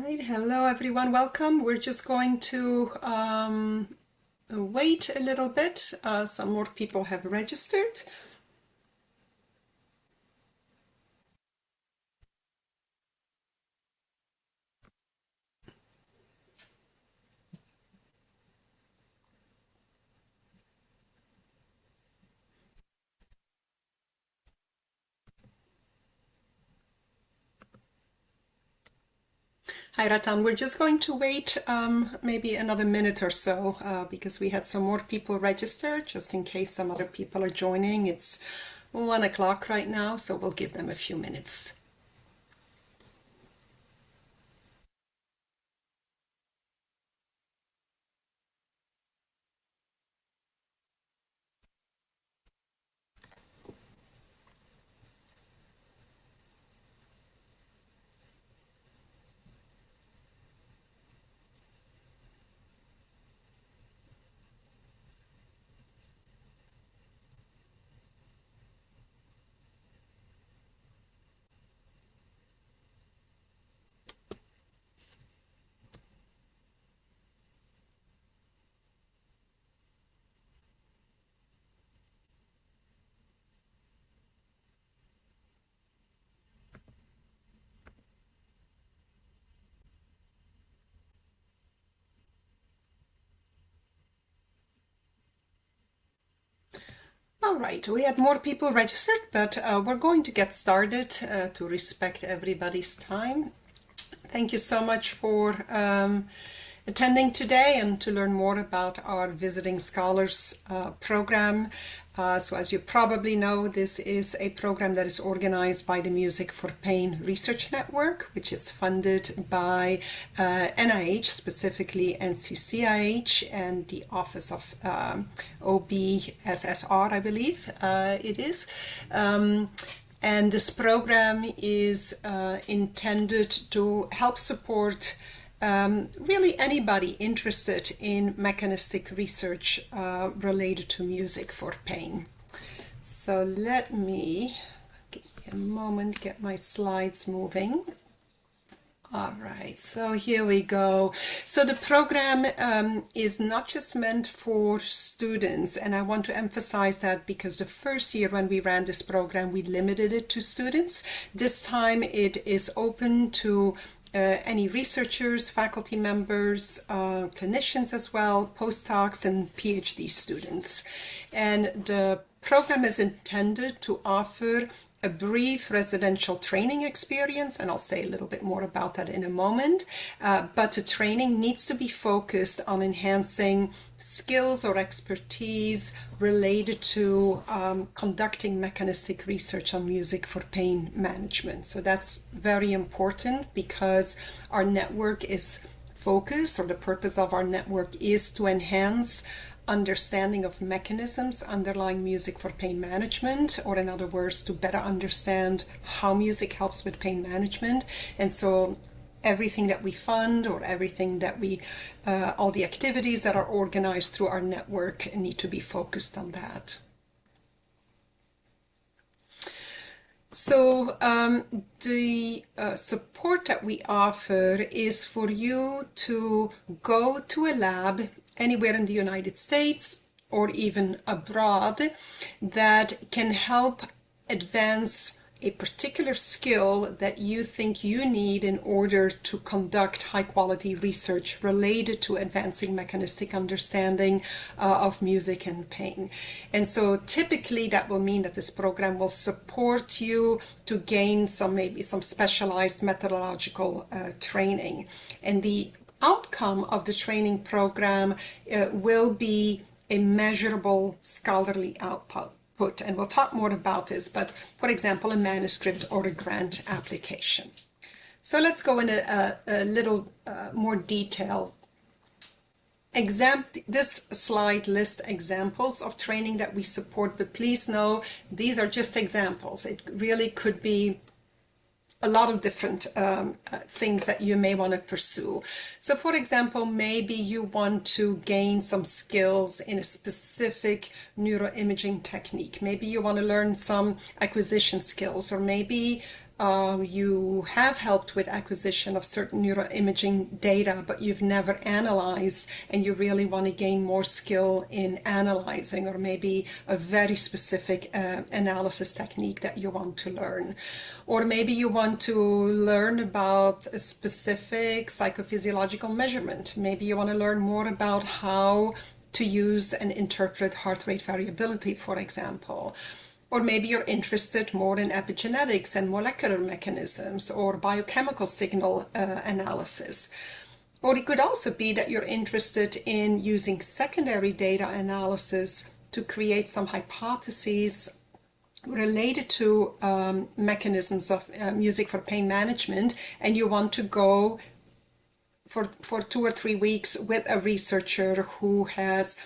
Right, hello everyone, welcome. We're just going to wait a little bit. Some more people have registered. Hi Ratan, we're just going to wait maybe another minute or so because we had some more people register just in case some other people are joining. It's 1 o'clock right now, so we'll give them a few minutes. All right, we had more people registered, but we're going to get started to respect everybody's time. Thank you so much for attending today and to learn more about our Visiting Scholars program. So as you probably know, this is a program that is organized by the Music for Pain Research Network, which is funded by NIH, specifically NCCIH, and the Office of OBSSR, I believe it is. And this program is intended to help support really anybody interested in mechanistic research related to music for pain. So let me, give me a moment, get my slides moving. All right, so here we go. So the program is not just meant for students, and I want to emphasize that because the first year when we ran this program, we limited it to students. This time it is open to any researchers, faculty members, clinicians as well, postdocs, and PhD students. And the program is intended to offer a brief residential training experience, and I'll say a little bit more about that in a moment. But the training needs to be focused on enhancing skills or expertise related to conducting mechanistic research on music for pain management. So that's very important because our network is focused, or the purpose of our network is to enhance understanding of mechanisms underlying music for pain management, or in other words, to better understand how music helps with pain management. And so everything that we fund, or everything that we, all the activities that are organized through our network need to be focused on that. So the support that we offer is for you to go to a lab anywhere in the United States or even abroad that can help advance a particular skill that you think you need in order to conduct high quality research related to advancing mechanistic understanding of music and pain. And so typically that will mean that this program will support you to gain maybe some specialized methodological training. And the outcome of the training program will be a measurable scholarly output. And we'll talk more about this, but for example, a manuscript or a grant application. So let's go into a little more detail. This slide lists examples of training that we support, but please know these are just examples. It really could be a lot of different things that you may want to pursue. So for example, maybe you want to gain some skills in a specific neuroimaging technique. Maybe you want to learn some acquisition skills, or maybe you have helped with acquisition of certain neuroimaging data, but you've never analyzed, and you really want to gain more skill in analyzing, or maybe a very specific analysis technique that you want to learn. Or maybe you want to learn about a specific psychophysiological measurement. Maybe you want to learn more about how to use and interpret heart rate variability, for example. Or maybe you're interested more in epigenetics and molecular mechanisms or biochemical signal analysis. Or it could also be that you're interested in using secondary data analysis to create some hypotheses related to mechanisms of music for pain management, and you want to go for 2 or 3 weeks with a researcher who has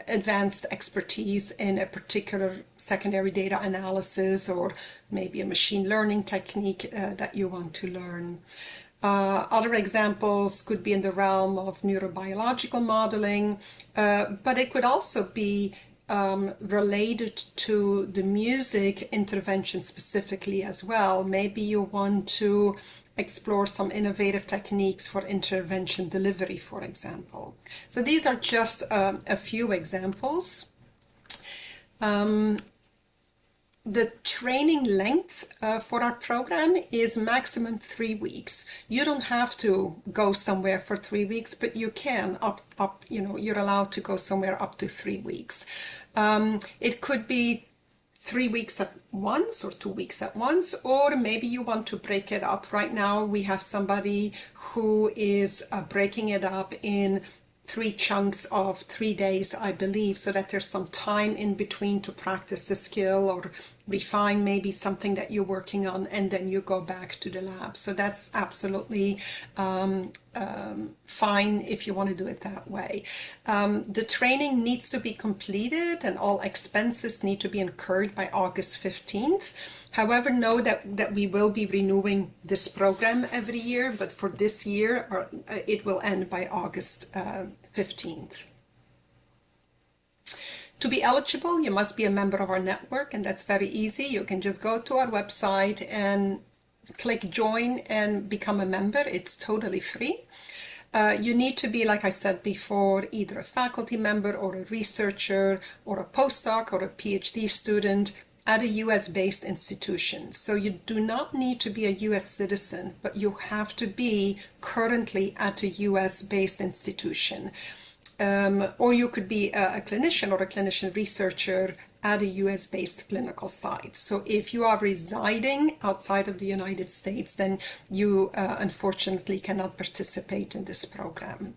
advanced expertise in a particular secondary data analysis, or maybe a machine learning technique that you want to learn. Other examples could be in the realm of neurobiological modeling, but it could also be related to the music intervention specifically as well. Maybe you want to explore some innovative techniques for intervention delivery, for example. So these are just a few examples. The training length for our program is maximum 3 weeks. You don't have to go somewhere for 3 weeks, but you can you're allowed to go somewhere up to 3 weeks. It could be 3 weeks at once or 2 weeks at once, or maybe you want to break it up. Right now we have somebody who is breaking it up in 3 chunks of 3 days, I believe, so that there's some time in between to practice the skill or refine maybe something that you're working on, and then you go back to the lab. So that's absolutely fine if you want to do it that way. The training needs to be completed and all expenses need to be incurred by August 15th. However, know that we will be renewing this program every year, but for this year it will end by August 15th. To be eligible, you must be a member of our network, and that's very easy. You can just go to our website and click join and become a member. It's totally free. You need to be, like I said before, either a faculty member or a researcher or a postdoc or a PhD student at a US-based institution. So you do not need to be a US citizen, but you have to be currently at a US-based institution. Or you could be a clinician or a clinician researcher at a US-based clinical site. So if you are residing outside of the United States, then you unfortunately cannot participate in this program.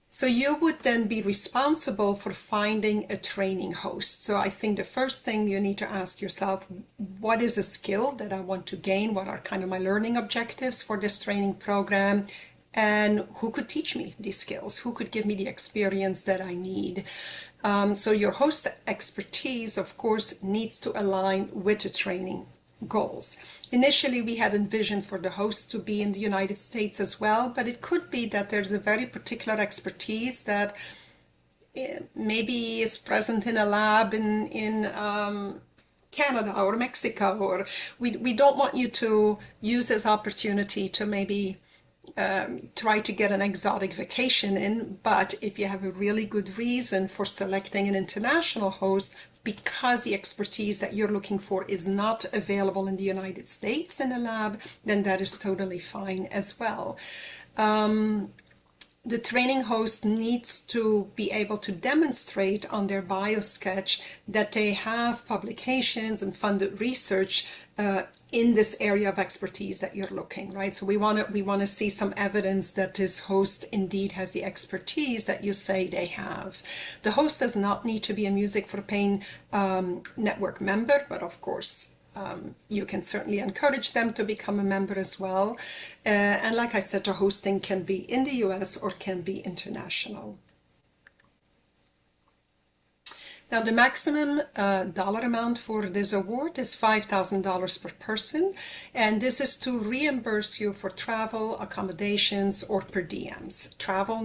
So you would then be responsible for finding a training host. So I think the first thing you need to ask yourself, what is a skill that I want to gain? What are kind of my learning objectives for this training program? And who could teach me these skills? Who could give me the experience that I need? So your host expertise, of course, needs to align with the training goals. Initially, we had envisioned for the host to be in the United States as well, but it could be that there's a very particular expertise that maybe is present in a lab in Canada or Mexico, or we don't want you to use this opportunity to maybe try to get an exotic vacation in, but if you have a really good reason for selecting an international host because the expertise that you're looking for is not available in the United States in a lab, then that is totally fine as well. The training host needs to be able to demonstrate on their biosketch that they have publications and funded research in this area of expertise that you're looking, right? So we want to see some evidence that this host indeed has the expertise that you say they have. The host does not need to be a Music for Pain network member, but of course you can certainly encourage them to become a member as well. And like I said, the hosting can be in the US or can be international. Now, the maximum dollar amount for this award is $5,000 per person, and this is to reimburse you for travel, accommodations, or per diems. Travel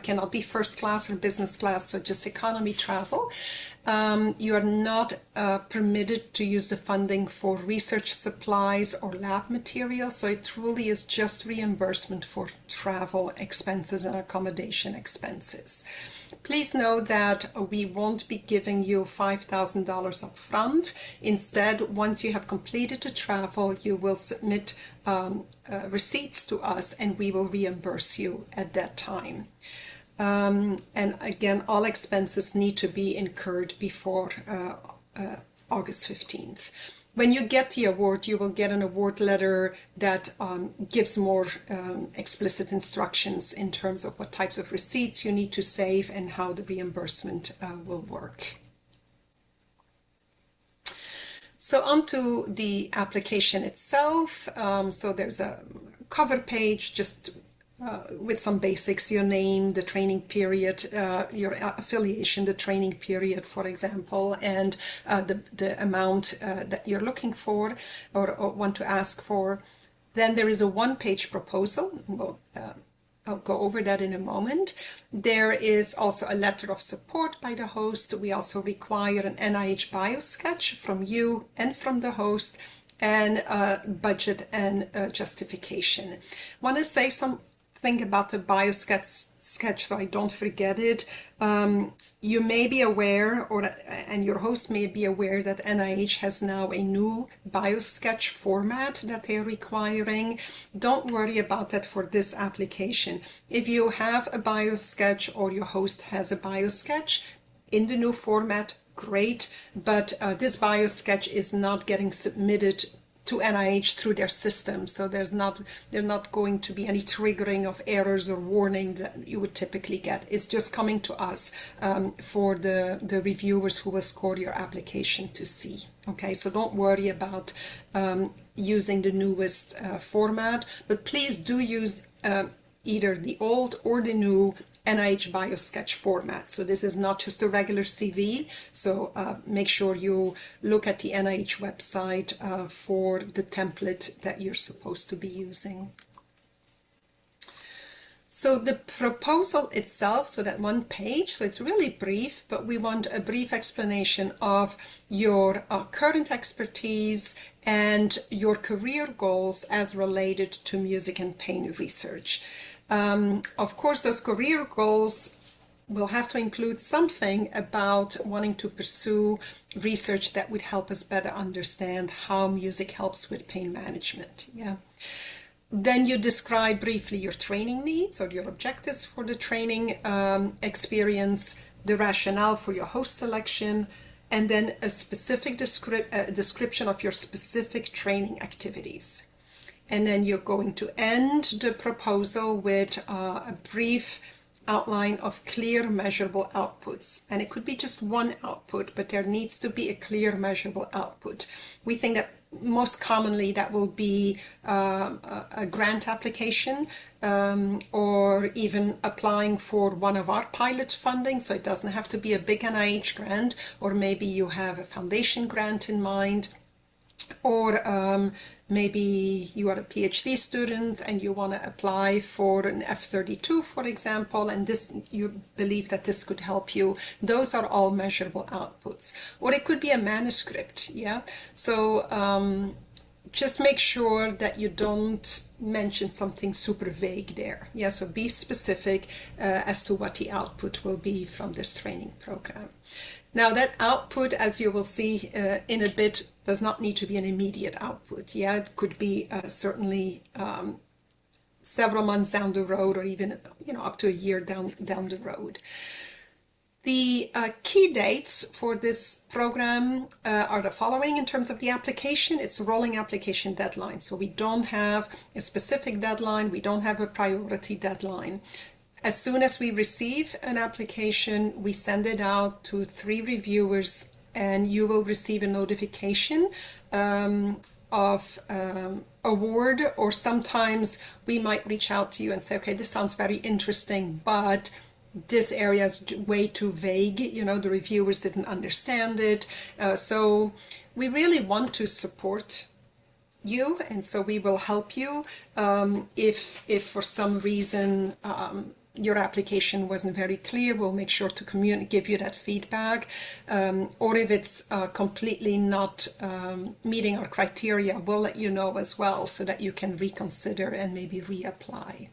cannot be first class or business class, so just economy travel. You are not permitted to use the funding for research supplies or lab materials, so it truly is just reimbursement for travel expenses and accommodation expenses. Please know that we won't be giving you $5,000 up front. Instead, once you have completed the travel, you will submit receipts to us and we will reimburse you at that time. And again, all expenses need to be incurred before August 15th. When you get the award, you will get an award letter that gives more explicit instructions in terms of what types of receipts you need to save and how the reimbursement will work. So on to the application itself. So there's a cover page, just with some basics: your name, the training period, your affiliation, the training period, for example, and the amount that you're looking for or want to ask for. Then there is a one-page proposal. I'll go over that in a moment. There is also a letter of support by the host. We also require an NIH biosketch from you and from the host, and budget and justification. I want to say something about the biosketch so I don't forget it. You may be aware, and your host may be aware, that NIH has now a new biosketch format that they're requiring. Don't worry about that for this application. If you have a biosketch or your host has a biosketch in the new format, great, but this biosketch is not getting submitted to NIH through their system, so there's not going to be any triggering of errors or warning that you would typically get. It's just coming to us for the reviewers who will score your application to see. Okay, so don't worry about using the newest format, but please do use either the old or the new NIH biosketch format. So this is not just a regular CV, so make sure you look at the NIH website for the template that you're supposed to be using. So the proposal itself, so that one page, so it's really brief, but we want a brief explanation of your current expertise and your career goals as related to music and pain research. Of course, those career goals will have to include something about wanting to pursue research that would help us better understand how music helps with pain management. Yeah. Then you describe briefly your training needs or your objectives for the training experience, the rationale for your host selection, and then a specific description of your specific training activities. And then you're going to end the proposal with a brief outline of clear measurable outputs. And it could be just one output, but there needs to be a clear measurable output. We think that most commonly that will be a grant application or even applying for one of our pilot funding. So it doesn't have to be a big NIH grant, or maybe you have a foundation grant in mind. Or maybe you are a PhD student and you want to apply for an F-32, for example, and you believe that this could help you. Those are all measurable outputs. Or it could be a manuscript, yeah? So just make sure that you don't mention something super vague there. Yeah, so be specific as to what the output will be from this training program. Now that output, as you will see in a bit, does not need to be an immediate output. Yeah, it could be certainly several months down the road, or even up to a year down the road. The key dates for this program are the following in terms of the application. It's a rolling application deadline, so we don't have a specific deadline, we don't have a priority deadline. As soon as we receive an application, we send it out to 3 reviewers, and you will receive a notification of award, or sometimes we might reach out to you and say, okay, this sounds very interesting, but this area is way too vague, the reviewers didn't understand it. So we really want to support you, and so we will help you if for some reason your application wasn't very clear, we'll make sure to give you that feedback. Or if it's completely not meeting our criteria, we'll let you know as well so that you can reconsider and maybe reapply.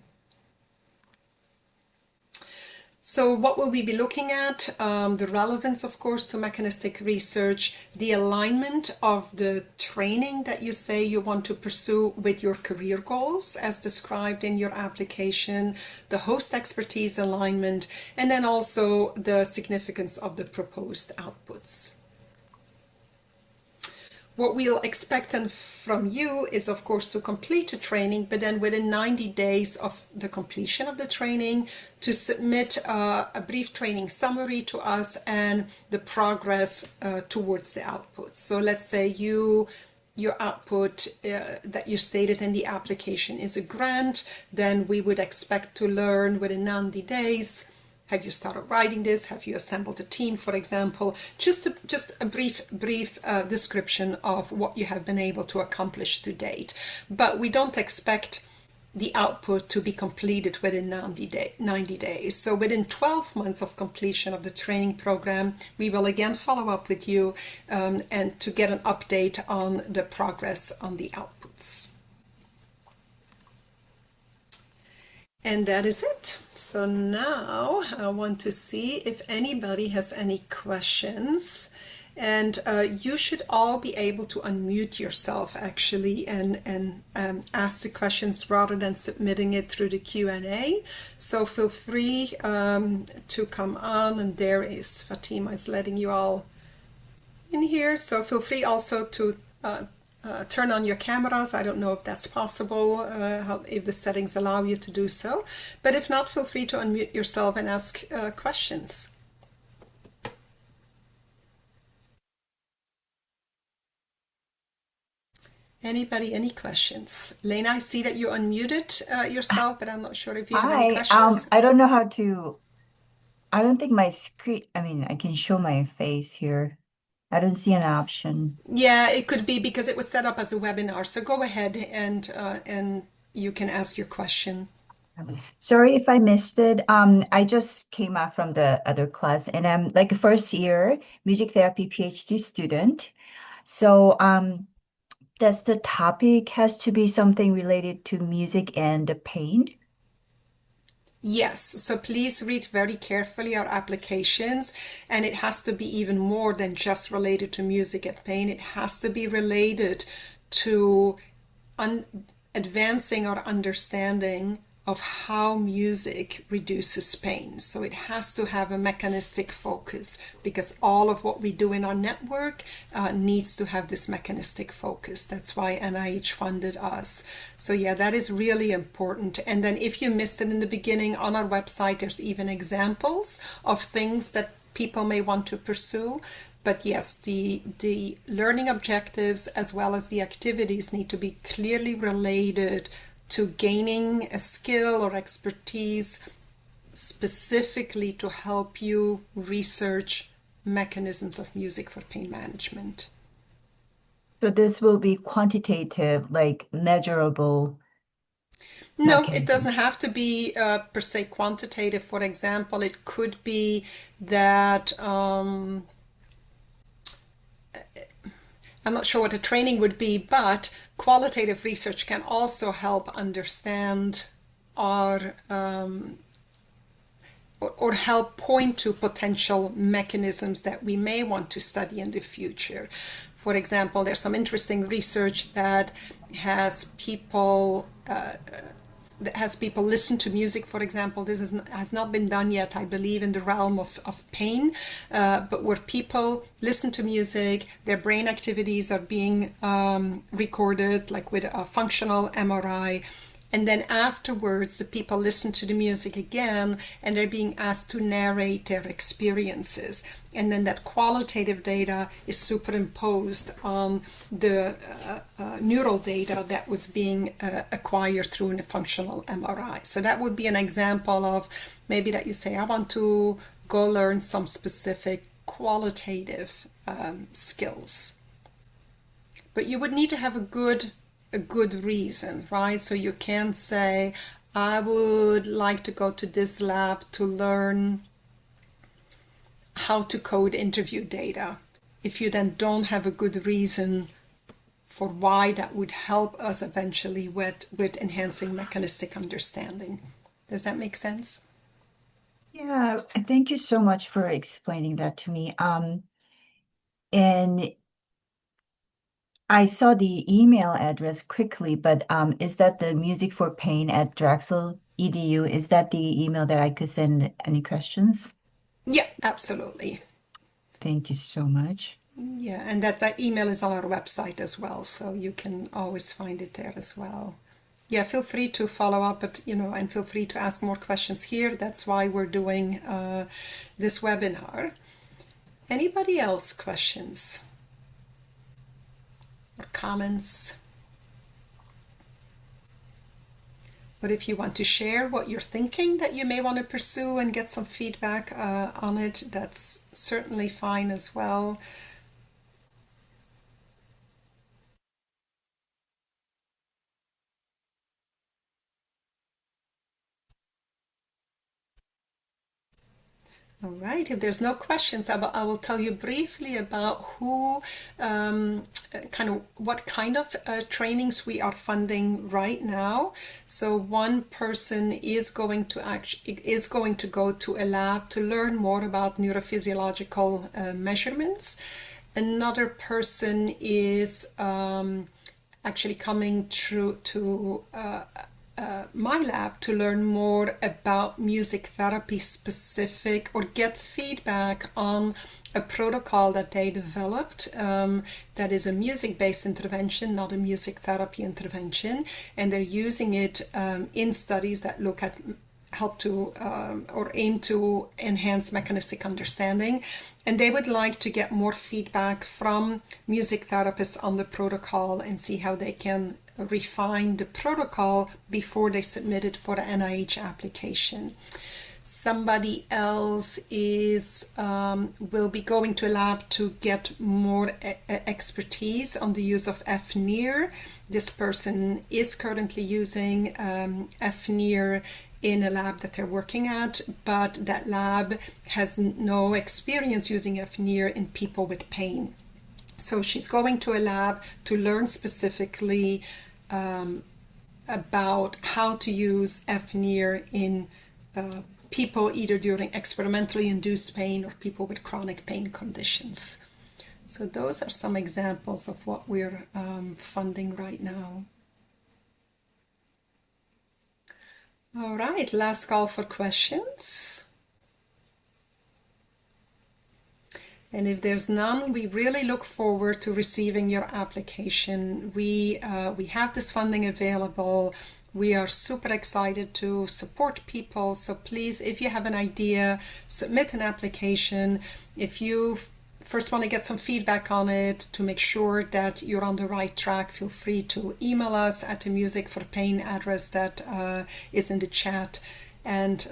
So what will we be looking at? The relevance, of course, to mechanistic research, the alignment of the training that you say you want to pursue with your career goals as described in your application, the host expertise alignment, and then also the significance of the proposed outputs. What we'll expect from you is, of course, to complete the training, but then within 90 days of the completion of the training, to submit a brief training summary to us and the progress towards the output. So let's say your output that you stated in the application is a grant, then we would expect to learn within 90 days. Have you started writing this? Have you assembled a team, for example? Just a brief description of what you have been able to accomplish to date. But we don't expect the output to be completed within 90 days. So within 12 months of completion of the training program, we will again follow up with you and to get an update on the progress on the outputs. And that is it. So now I want to see if anybody has any questions. And you should all be able to unmute yourself actually and ask the questions rather than submitting it through the Q&A. So feel free to come on, and there is Fatima is letting you all in here. So feel free also to turn on your cameras. I don't know if that's possible, if the settings allow you to do so. But if not, feel free to unmute yourself and ask questions. Anybody, any questions? Lena, I see that you unmuted yourself, but I'm not sure if you have any questions. I don't know how to, I don't think my screen, I can show my face here. I don't see an option. Yeah, it could be because it was set up as a webinar. So go ahead and you can ask your question. Sorry if I missed it. I just came out from the other class and I'm like a first year music therapy PhD student. So, does the topic has to be something related to music and the pain? Yes, so please read very carefully our applications, and it has to be even more than just related to music and pain. It has to be related to advancing our understanding of how music reduces pain. So it has to have a mechanistic focus because all of what we do in our network needs to have this mechanistic focus. That's why NIH funded us. So yeah, that is really important. And then if you missed it in the beginning, on our website, there's even examples of things that people may want to pursue. But yes, the learning objectives as well as the activities need to be clearly related to gaining a skill or expertise specifically to help you research mechanisms of music for pain management. So this will be quantitative, like measurable No, it doesn't mechanisms. have to be per se quantitative. For example, it could be that I'm not sure what the training would be, but qualitative research can also help understand our or help point to potential mechanisms that we may want to study in the future. For example, there's some interesting research that has people listen to music, for example. This has not been done yet, I believe, in the realm of pain, but where people listen to music, their brain activities are being recorded, like with a functional MRI. And then afterwards, the people listen to the music again and they're being asked to narrate their experiences. And then that qualitative data is superimposed on the neural data that was being acquired through a functional MRI. So that would be an example of maybe that you say, I want to go learn some specific qualitative skills. But you would need to have a good reason, right? So you can't say, I would like to go to this lab to learn how to code interview data. If you then don't have a good reason for why that would help us eventually with enhancing mechanistic understanding. Does that make sense? Yeah, thank you so much for explaining that to me. And I saw the email address quickly, but is that the music for pain at Drexel EDU? Is that the email that I could send any questions? Yeah, absolutely. Thank you so much. Yeah, and that email is on our website as well, so you can always find it there as well. Yeah, feel free to follow up, but and feel free to ask more questions here. That's why we're doing this webinar. Anybody else questions or comments? But if you want to share what you're thinking that you may want to pursue and get some feedback on it, that's certainly fine as well. All right, if there's no questions, I will tell you briefly about what kind of trainings we are funding right now. So one person is going to go to a lab to learn more about neurophysiological measurements. Another person is actually coming through to my lab to learn more about music therapy specific or get feedback on a protocol that they developed that is a music-based intervention, not a music therapy intervention, and they're using it in studies that look at help to or aim to enhance mechanistic understanding. And they would like to get more feedback from music therapists on the protocol and see how they can refine the protocol before they submit it for the NIH application. Somebody else is will be going to a lab to get more expertise on the use of FNIR. This person is currently using FNIR in a lab that they're working at, but that lab has no experience using FNIR in people with pain. So she's going to a lab to learn specifically about how to use FNIR in people either during experimentally induced pain or people with chronic pain conditions. So those are some examples of what we're funding right now. All right, last call for questions. And if there's none, we really look forward to receiving your application. We have this funding available. We are super excited to support people. So please, if you have an idea, submit an application. If you first want to get some feedback on it to make sure that you're on the right track, feel free to email us at the Music for Pain address that is in the chat. And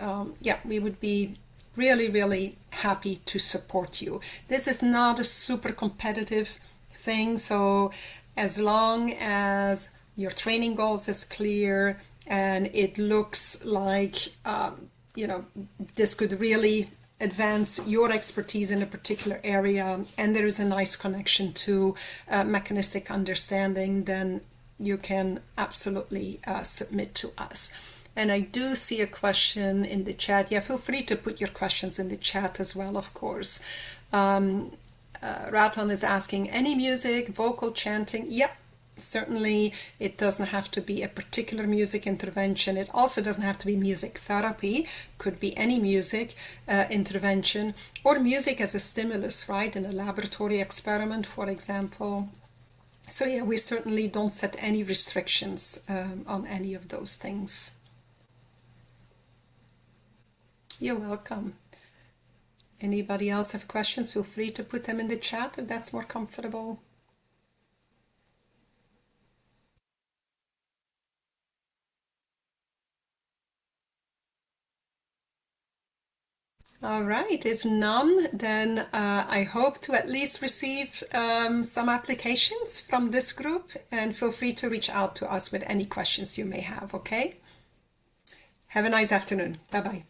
we would be really, really happy to support you. This is not a super competitive thing, so as long as your training goals is clear and it looks like this could really advance your expertise in a particular area and there is a nice connection to mechanistic understanding, then you can absolutely submit to us. And I do see a question in the chat. Yeah, feel free to put your questions in the chat as well, of course. Raton is asking, any music, vocal, chanting? Yep, certainly it doesn't have to be a particular music intervention. It also doesn't have to be music therapy. Could be any music intervention or music as a stimulus, right? In a laboratory experiment, for example. So yeah, we certainly don't set any restrictions on any of those things. You're welcome. Anybody else have questions? Feel free to put them in the chat if that's more comfortable. All right, if none, then I hope to at least receive some applications from this group, and feel free to reach out to us with any questions you may have, okay? Have a nice afternoon. Bye bye.